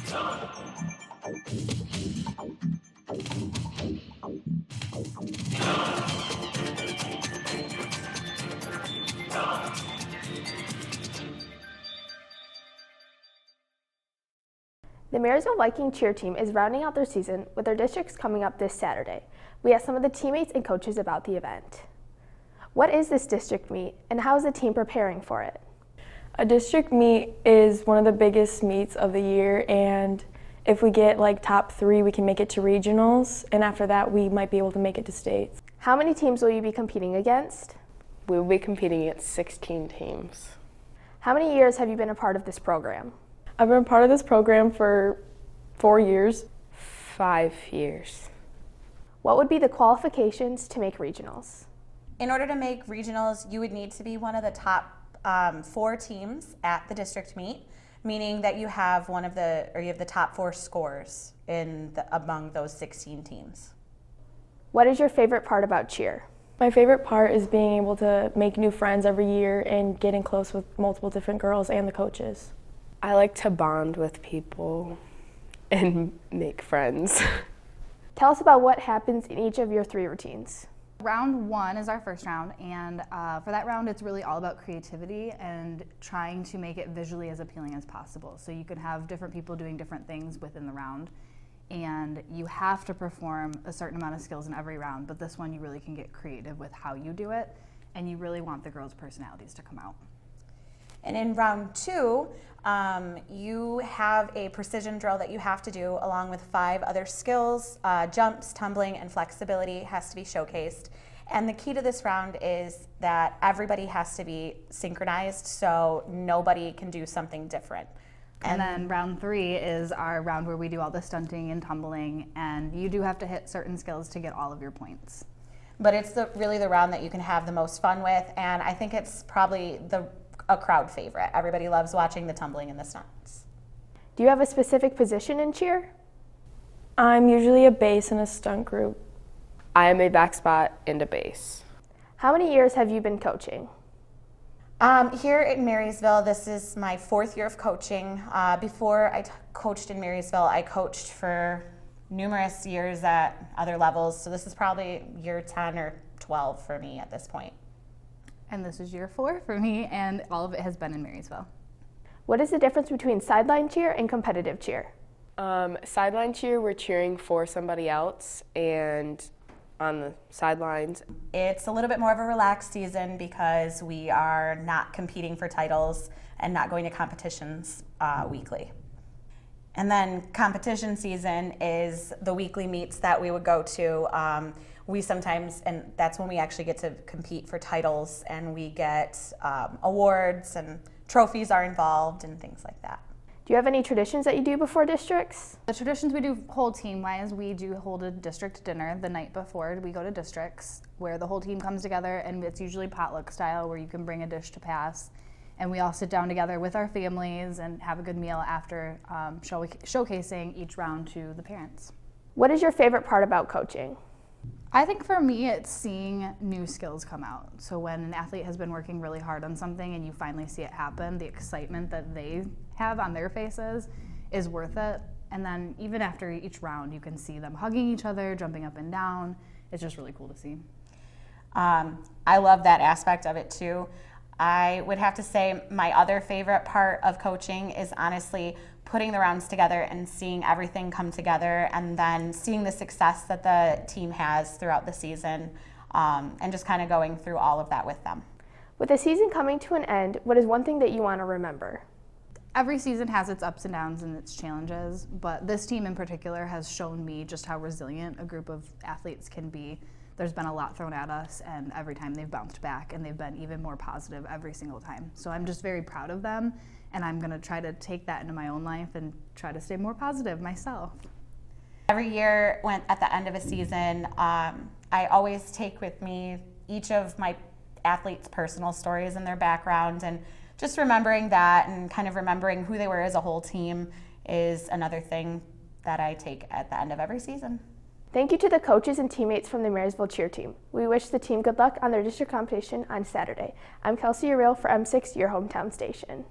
The Marysville Viking cheer team is rounding out their season with their districts coming up this Saturday. We asked some of the teammates and coaches about the event. What is this district meet and how is the team preparing for it? A district meet is one of the biggest meets of the year, and if we get like top 3, we can make it to regionals, and after that we might be able to make it to states. How many teams will you be competing against? We will be competing against 16 teams. How many years have you been a part of this program? I've been a part of this program for 4 years. 5 years. What would be the qualifications to make regionals? In order to make regionals, you would need to be one of the top 4 teams at the district meet, meaning that you have the top 4 scores among those 16 teams. What is your favorite part about cheer? My favorite part is being able to make new friends every year and getting close with multiple different girls and the coaches. I like to bond with people and make friends. Tell us about what happens in each of your 3 routines. Round 1 is our first round, and for that round it's really all about creativity and trying to make it visually as appealing as possible. So you can have different people doing different things within the round, and you have to perform a certain amount of skills in every round, but this one you really can get creative with how you do it, and you really want the girls' personalities to come out. And in round 2, you have a precision drill that you have to do along with 5 other skills. Jumps, tumbling, and flexibility has to be showcased. And the key to this round is that everybody has to be synchronized, so nobody can do something different. And then round 3 is our round where we do all the stunting and tumbling, and you do have to hit certain skills to get all of your points. But it's really the round that you can have the most fun with, and I think it's probably a crowd favorite. Everybody loves watching the tumbling and the stunts. Do you have a specific position in cheer? I'm usually a bass in a stunt group. I am a back spot and a bass. How many years have you been coaching? Here in Marysville, this is my 4th year of coaching. Before I coached in Marysville, I coached for numerous years at other levels, so this is probably year 10 or 12 for me at this point. And this is year 4 for me, and all of it has been in Marysville. What is the difference between sideline cheer and competitive cheer? Sideline cheer, we're cheering for somebody else, and on the sidelines. It's a little bit more of a relaxed season because we are not competing for titles and not going to competitions weekly. And then competition season is the weekly meets that we would go to. We sometimes, and that's when we actually get to compete for titles, and we get awards and trophies are involved and things like that. Do you have any traditions that you do before districts? The traditions we do whole team-wise, we do hold a district dinner the night before we go to districts where the whole team comes together, and it's usually potluck style where you can bring a dish to pass. And we all sit down together with our families and have a good meal after showcasing each round to the parents. What is your favorite part about coaching? I think for me, it's seeing new skills come out. So when an athlete has been working really hard on something and you finally see it happen, the excitement that they have on their faces is worth it. And then even after each round, you can see them hugging each other, jumping up and down. It's just really cool to see. I love that aspect of it too. I would have to say my other favorite part of coaching is honestly putting the rounds together and seeing everything come together, and then seeing the success that the team has throughout the season, and just kind of going through all of that with them. With the season coming to an end, what is one thing that you want to remember? Every season has its ups and downs and its challenges, but this team in particular has shown me just how resilient a group of athletes can be. There's been a lot thrown at us, and every time they've bounced back, and they've been even more positive every single time. So I'm just very proud of them, and I'm going to try to take that into my own life and try to stay more positive myself. Every year at the end of a season, I always take with me each of my athletes' personal stories and their background, and just remembering that and kind of remembering who they were as a whole team is another thing that I take at the end of every season. Thank you to the coaches and teammates from the Marysville cheer team. We wish the team good luck on their district competition on Saturday. I'm Kelsey U for M6, your hometown station.